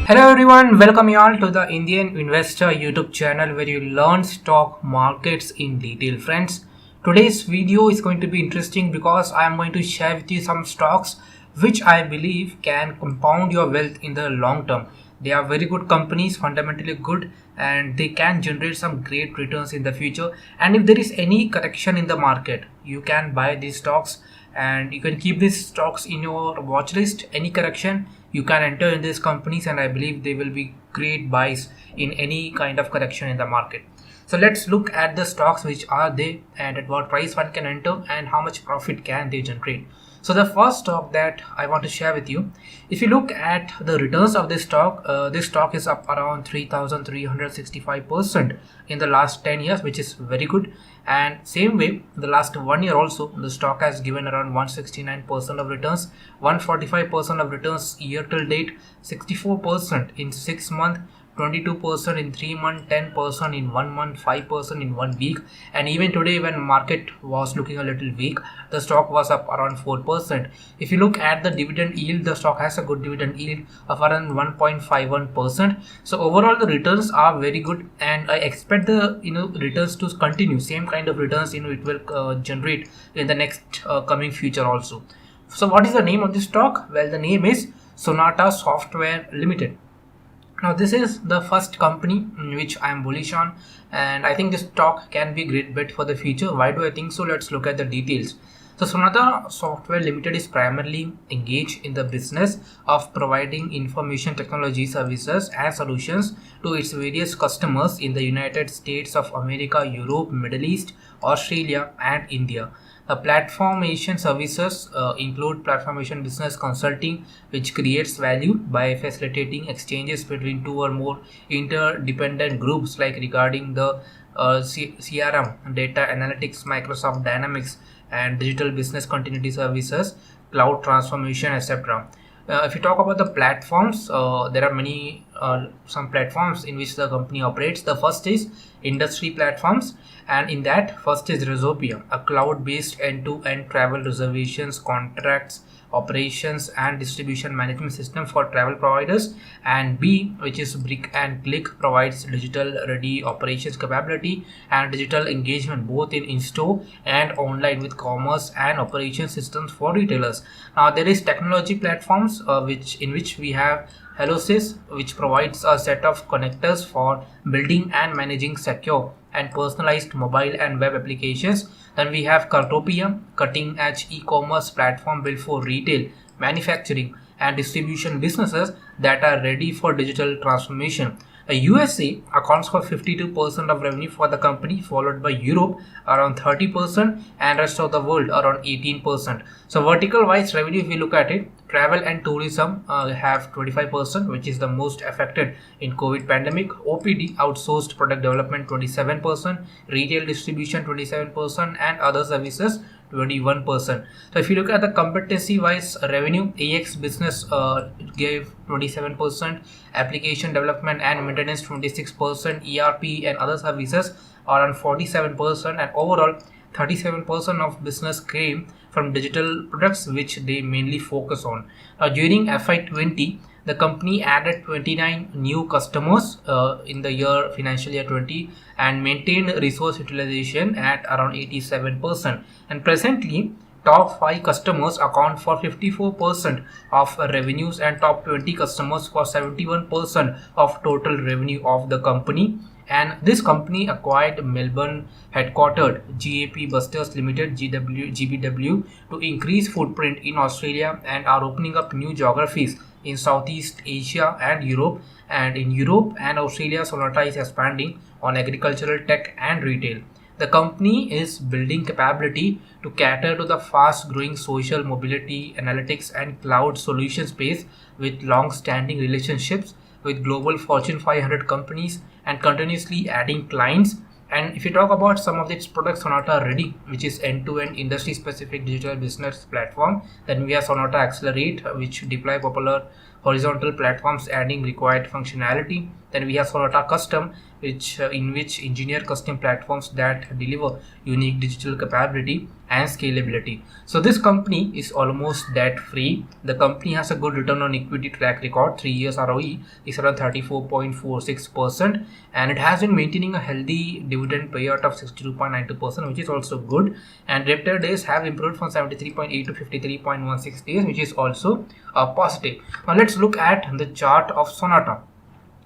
Hello everyone, welcome you all to the Indian Investor YouTube channel where you learn stock markets in detail. Friends, today's video is going to be interesting because I am going to share with you some stocks which I believe can compound your wealth in the long term. They are very good companies, fundamentally good, and they can generate some great returns in the future. And if there is any correction in the market, you can buy these stocks and you can keep these stocks in your watch list. Any correction, you can enter in these companies, and I believe they will be great buys in any kind of correction in the market. So let's look at the stocks which are there and at what price one can enter and how much profit can they generate. So the first stock that I want to share with you, if you look at the returns of this stock is up around 3,365% in the last 10 years, which is very good. And same way, the last 1 year also, the stock has given around 169% of returns, 145% of returns year till date, 64% in 6 months, 22% in 3 months, 10% in 1 month, 5% in 1 week. And even today when market was looking a little weak, the stock was up around 4%. If you look at the dividend yield, the stock has a good dividend yield of around 1.51%. So overall the returns are very good, and I expect the returns to continue. Same kind of returns it will generate in the next coming future also. So what is the name of this stock? Well, the name is Sonata Software Limited. Now this is the first company which I am bullish on, and I think this stock can be a great bet for the future. Why do I think so? Let's look at the details. So Sonata Software Limited is primarily engaged in the business of providing information technology services and solutions to its various customers in the United States of America, Europe, Middle East, Australia and India. Platformation services include platformation business consulting, which creates value by facilitating exchanges between two or more interdependent groups, like regarding the CRM, data analytics, Microsoft Dynamics, and digital business continuity services, cloud transformation, etc. If you talk about the platforms, there are many some platforms in which the company operates. The first is industry platforms, and in that first is Resopia, a cloud-based end-to-end travel reservations, contracts, operations and distribution management system for travel providers. And B, which is Brick and Click, provides digital ready operations capability and digital engagement both in store and online with commerce and operation systems for retailers. Now there is technology platforms in which we have Helosys, which provides a set of connectors for building and managing secure and personalized mobile and web applications. Then we have Cartopia, cutting edge e-commerce platform built for retail, manufacturing and distribution businesses that are ready for digital transformation. The USA accounts for 52% of revenue for the company, followed by Europe around 30% and rest of the world around 18%. So vertical wise revenue, if we look at it, travel and tourism have 25%, which is the most affected in COVID pandemic. OPD, outsourced product development, 27%, retail distribution 27%, and other services 21%. So if you look at the competency wise revenue, AX business gave 27%, application development and maintenance 26%, ERP and other services are on 47%, and overall 37% of business came from digital products, which they mainly focus on. During FY20, the company added 29 new customers in the financial year 20, and maintained resource utilization at around 87%. And presently, top 5 customers account for 54% of revenues, and top 20 customers for 71% of total revenue of the company. And this company acquired Melbourne headquartered GAP Busters Limited GBW to increase footprint in Australia, and are opening up new geographies in Southeast Asia and Europe. And in Europe and Australia, Sonata is expanding on agricultural tech and retail. The company is building capability to cater to the fast-growing social mobility, analytics and cloud solution space, with long-standing relationships with global Fortune 500 companies and continuously adding clients. And if you talk about some of its products, Sonata Ready, which is end-to-end industry-specific digital business platform. Then we have Sonata Accelerate, which deploy popular horizontal platforms adding required functionality. Then we have Sonata Custom, in which engineer custom platforms that deliver unique digital capability and scalability. So this company is almost debt free. The company has a good return on equity track record. 3 years ROE is around 34.46%, and it has been maintaining a healthy dividend payout of 62.92%, which is also good. And debtor days have improved from 73.8 to 53.16 days, which is also positive. Now let's look at the chart of Sonata.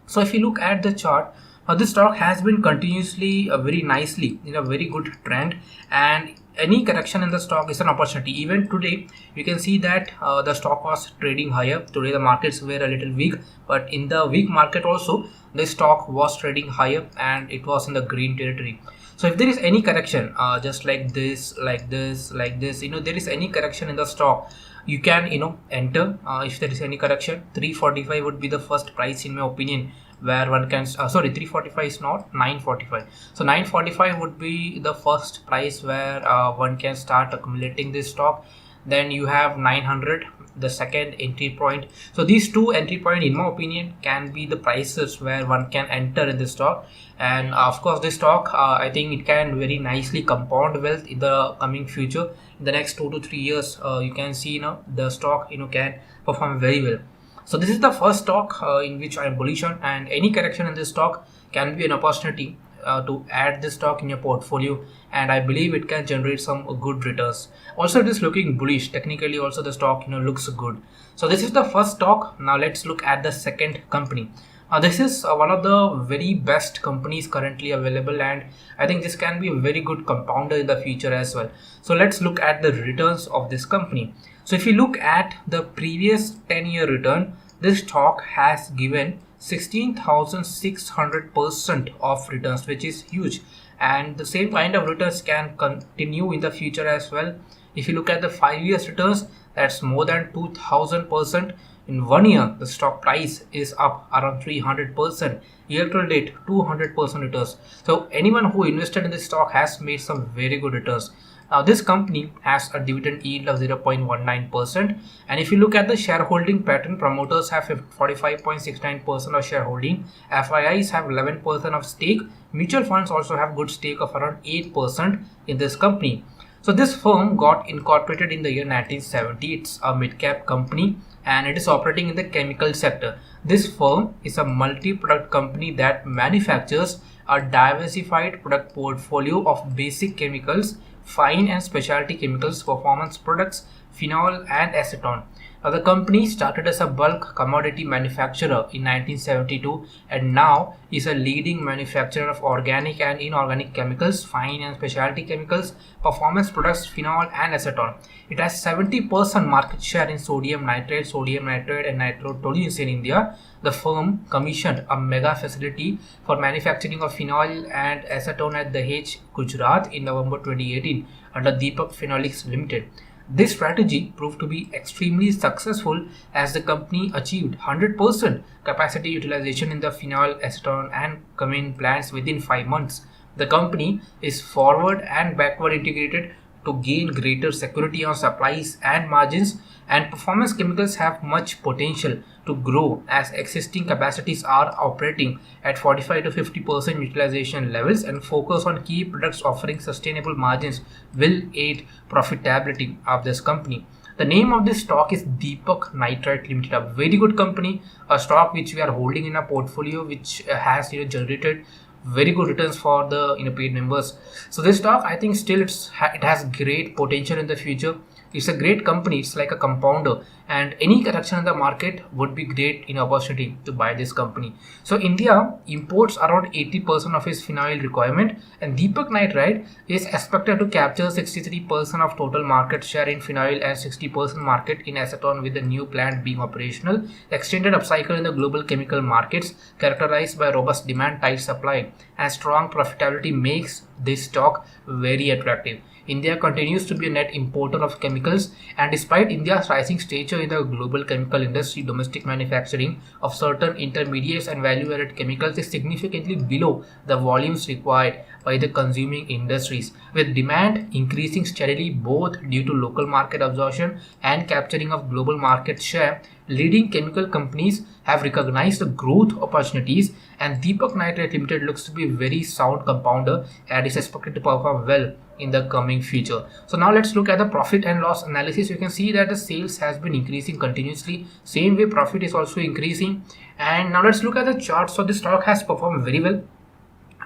So if you look at the chart, this stock has been continuously very nicely in a very good trend, and any correction in the stock is an opportunity. Even today you can see that the stock was trading higher. Today the markets were a little weak, but in the weak market also the stock was trading higher and it was in the green territory. So if there is any correction just like this, there is any correction in the stock, you can enter. If there is any correction, 345 would be the first price in my opinion, where one can 345 is not, 945. So 945 would be the first price where one can start accumulating this stock. Then you have 900, the second entry point. So these two entry point in my opinion can be the prices where one can enter in this stock. And of course this stock I think it can very nicely compound wealth in the coming future. In the next 2 to 3 years you can see the stock can perform very well. So this is the first stock in which I am bullish on, and any correction in this stock can be an opportunity to add this stock in your portfolio, and I believe it can generate some good returns. Also it is looking bullish technically. Also the stock looks good. So this is the first stock. Now let's look at the second company. This is one of the very best companies currently available, and I think this can be a very good compounder in the future as well. So let's look at the returns of this company. So if you look at the previous 10-year return, this stock has given 16,600% of returns, which is huge, and the same kind of returns can continue in the future as well. If you look at the 5 years returns, that's more than 2,000%. In 1 year, the stock price is up around 300%. Year to date, 200% returns. So anyone who invested in this stock has made some very good returns. Now this company has a dividend yield of 0.19%, and if you look at the shareholding pattern, promoters have 45.69% of shareholding, FIIs have 11% of stake, mutual funds also have good stake of around 8% in this company. So this firm got incorporated in the year 1970. It's a mid-cap company and it is operating in the chemical sector. This firm is a multi-product company that manufactures a diversified product portfolio of basic chemicals, fine and specialty chemicals, performance products, phenol and acetone. Now, the company started as a bulk commodity manufacturer in 1972 and now is a leading manufacturer of organic and inorganic chemicals, fine and specialty chemicals, performance products, phenol and acetone. It has 70% market share in sodium nitrate and nitrotoluenes in India. The firm commissioned a mega facility for manufacturing of phenol and acetone at Dahej, Gujarat in November 2018 under Deepak Phenolics Limited. This strategy proved to be extremely successful as the company achieved 100% capacity utilization in the phenol, acetone and cumene plants within 5 months. The company is forward and backward integrated to gain greater security on supplies and margins, and performance chemicals have much potential to grow as existing capacities are operating at 45 to 50% utilization levels, and focus on key products offering sustainable margins will aid profitability of this company. The name of this stock is Deepak Nitrite Limited, a very good company, a stock which we are holding in a portfolio which has generated very good returns for the paid members. So this stock, I think still it has great potential in the future. It's a great company. It's like a compounder, and any correction in the market would be great opportunity to buy this company. So India imports around 80% of its phenol requirement, and Deepak Nitrite is expected to capture 63% of total market share in phenol and 60% market in acetone, with the new plant being operational. Extended upcycle in the global chemical markets characterized by robust demand, tight supply and strong profitability makes this stock very attractive. India continues to be a net importer of chemicals, and despite India's rising stature in the global chemical industry, domestic manufacturing of certain intermediates and value-added chemicals is significantly below the volumes required by the consuming industries, with demand increasing steadily both due to local market absorption and capturing of global market share. leading chemical companies have recognized the growth opportunities, and Deepak Nitrite Limited looks to be a very sound compounder and is expected to perform well in the coming future. So now let's look at the profit and loss analysis. You can see that the sales has been increasing continuously. Same way profit is also increasing. And now let's look at the chart. So the stock has performed very well,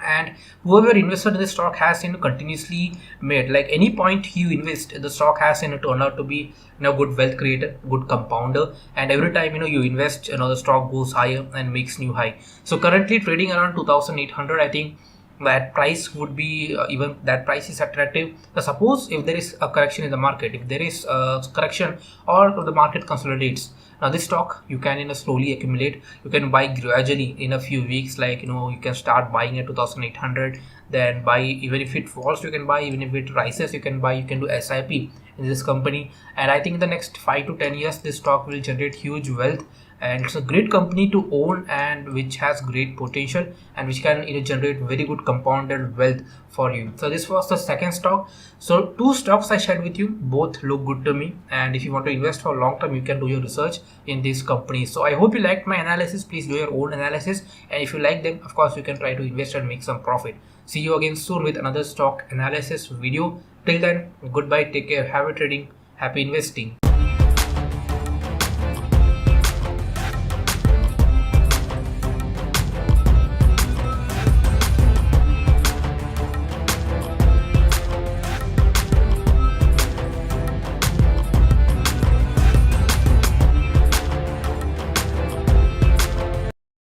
and whoever invested in the stock has continuously made, like any point you invest, the stock has turned out to be good wealth creator, good compounder, and every time you invest, the stock goes higher and makes new high. So currently trading around 2800. I think that price would be even that price is attractive. Suppose if there is a correction in the market, if there is a correction or the market consolidates, now this stock you can slowly accumulate. You can buy gradually in a few weeks, like you can start buying at 2800, then buy. Even if it falls you can buy, even if it rises you can buy. You can do SIP in this company, and I think in the next 5 to 10 years this stock will generate huge wealth, and it's a great company to own, and which has great potential, and which can generate very good compounded wealth for you. So this was the second stock. So two stocks I shared with you, both look good to me, and if you want to invest for long term you can do your research in these companies. So I hope you liked my analysis. Please do your own analysis, and if you like them, of course you can try to invest and make some profit. See you again soon with another stock analysis video. Till then, goodbye, take care, happy trading, happy investing.